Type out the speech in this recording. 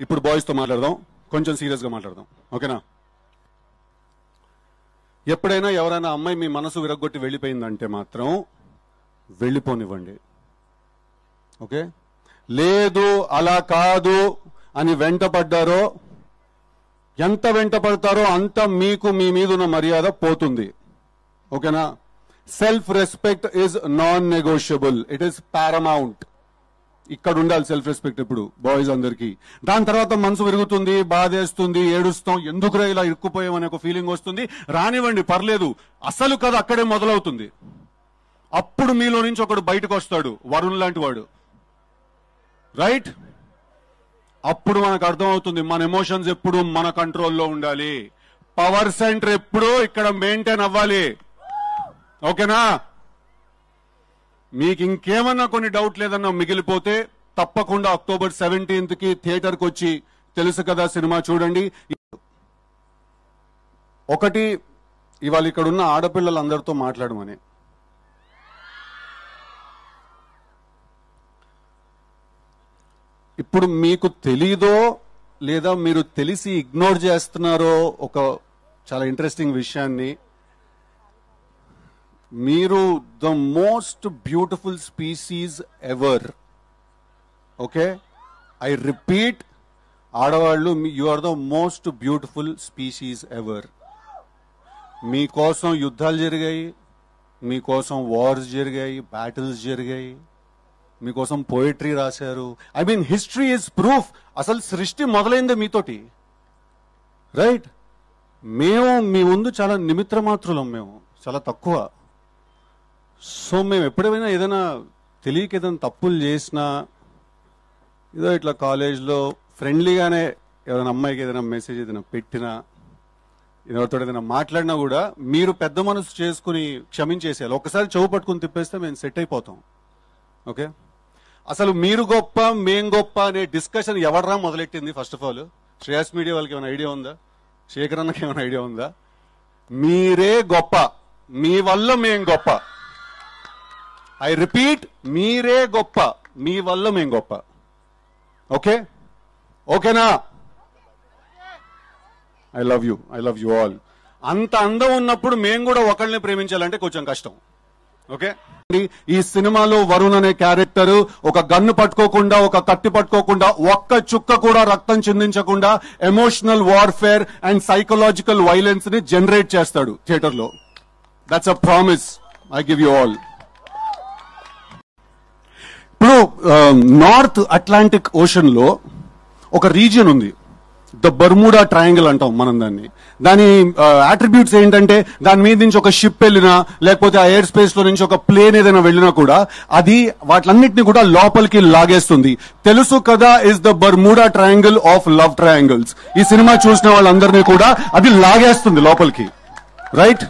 ఇప్పుడు బాయ్స్ తో మాట్లాడదాం, కొంచెం సీరియస్ గా మాట్లాడదాం, ఓకేనా? ఎప్పుడైనా ఎవరైనా అమ్మాయి మీ మనసు విరగొట్టి వెళ్ళిపోయిందంటే మాత్రం వెళ్ళిపోనివ్వండి, ఓకే? లేదు అలా కాదు అని వెంటపడ్డారో, ఎంత వెంట పడతారో అంత మీకు మీ మీద ఉన్న మర్యాద పోతుంది, ఓకేనా? Self respect is non negotiable, it is paramount. ఇక్కడ ఉండాలి సెల్ఫ్ రెస్పెక్ట్ ఇప్పుడు బాయ్స్ అందరికి. దాని తర్వాత మనసు విరుగుతుంది, బాధేస్తుంది, ఏడుస్తాం, ఎందుకురా ఇలా ఇరుక్కుపోయామనే ఒక ఫీలింగ్ వస్తుంది. రానివ్వండి, పర్లేదు. అసలు కథ అక్కడే మొదలవుతుంది. అప్పుడు మీలో నుంచి ఒకడు బయటకు వస్తాడు, వరుణ్ లాంటి వాడు, రైట్? అప్పుడు మనకు అర్థమవుతుంది మన ఎమోషన్స్ ఎప్పుడు మన కంట్రోల్లో ఉండాలి, పవర్ సెంటర్ ఎప్పుడు ఇక్కడ మెయింటైన్ అవ్వాలి, ఓకేనా? మీకు ఇంకేమన్నా కొన్ని డౌట్ లేదన్నా మిగిలిపోతే తప్పకుండా అక్టోబర్ 17th థియేటర్కి వచ్చి తెలుసు కదా సినిమా చూడండి. ఒకటి, ఇవాళ ఇక్కడ ఉన్న ఆడపిల్లలందరితో మాట్లాడమని. ఇప్పుడు మీకు తెలీదో లేదా మీరు తెలిసి ఇగ్నోర్ చేస్తున్నారో ఒక చాలా ఇంట్రెస్టింగ్ విషయాన్ని, మీరు the most beautiful species ever, okay? I repeat, ఆడవాళ్ళు you are the most beautiful species ever. మీకోసం యుద్ధాలు జరిగాయి, మీకోసం వార్స్ జరిగాయి, బ్యాటిల్స్ జరిగాయి, మీకోసం పోయిటరీ రాశారు. I mean history is proof. అసలు సృష్టి మొదలైందే మీతోటి, రైట్? మేము మీ ముందు చాలా నిమిత్ర మాత్రులం, మేము చాలా తక్కువ. సో మేము ఎప్పుడైనా ఏదైనా తెలియక ఏదైనా తప్పులు చేసినా, ఏదో ఇట్లా కాలేజ్లో ఫ్రెండ్లీగానే ఏదైనా అమ్మాయికి ఏదైనా మెసేజ్ ఏదైనా పెట్టినా, ఎవరితో ఏదైనా మాట్లాడినా కూడా మీరు పెద్ద మనసు చేసుకుని క్షమించేసేయాలి. ఒకసారి చెవు పట్టుకుని తిప్పేస్తే మేము సెట్ అయిపోతాం, ఓకే? అసలు మీరు గొప్ప మేం గొప్ప అనే డిస్కషన్ ఎవడరా మొదలెట్టింది? First of all Shreyas media వాళ్ళకి ఏమైనా ఐడియా ఉందా? శేఖర్ అన్నకి ఏమైనా ఐడియా ఉందా? మీరే గొప్ప, మీ వల్ల మేం గొప్ప. ఐ రిపీట్, మీరే గొప్ప, మీ వల్ల మేం గొప్ప, ఓకే? ఓకేనా? I love you all. అంత అందం ఉన్నప్పుడు మేము కూడా ఒకళ్ళని ప్రేమించాలంటే కొంచెం కష్టం, ఓకే? ఈ సినిమాలో వరుణ్ అనే క్యారెక్టర్ ఒక గన్ను పట్టుకోకుండా, ఒక కత్తి పట్టుకోకుండా, ఒక్క చుక్క కూడా రక్తం చిందించకుండా emotional warfare and psychological violence ని జనరేట్ చేస్తాడు థియేటర్ లో. That's a promise I give you all. ఇప్పుడు నార్త్ అట్లాంటిక్ ఓషన్ లో ఒక రీజియన్ ఉంది, ద బర్ముడా ట్రయాంగిల్ అంటాం మనం దాన్ని. దాని అట్రిబ్యూట్స్ ఏంటంటే, దాని మీద నుంచి ఒక షిప్ వెళ్ళినా, లేకపోతే ఆ ఎయిర్ స్పేస్ లో నుంచి ఒక ప్లేన్ ఏదైనా వెళ్ళినా కూడా అది వాటిలన్నింటినీ కూడా లోపలికి లాగేస్తుంది. తెలుసు కదా, is the Bermuda triangle of love triangles. ఈ సినిమా చూసిన వాళ్ళందరినీ కూడా అది లాగేస్తుంది లోపలికి, రైట్?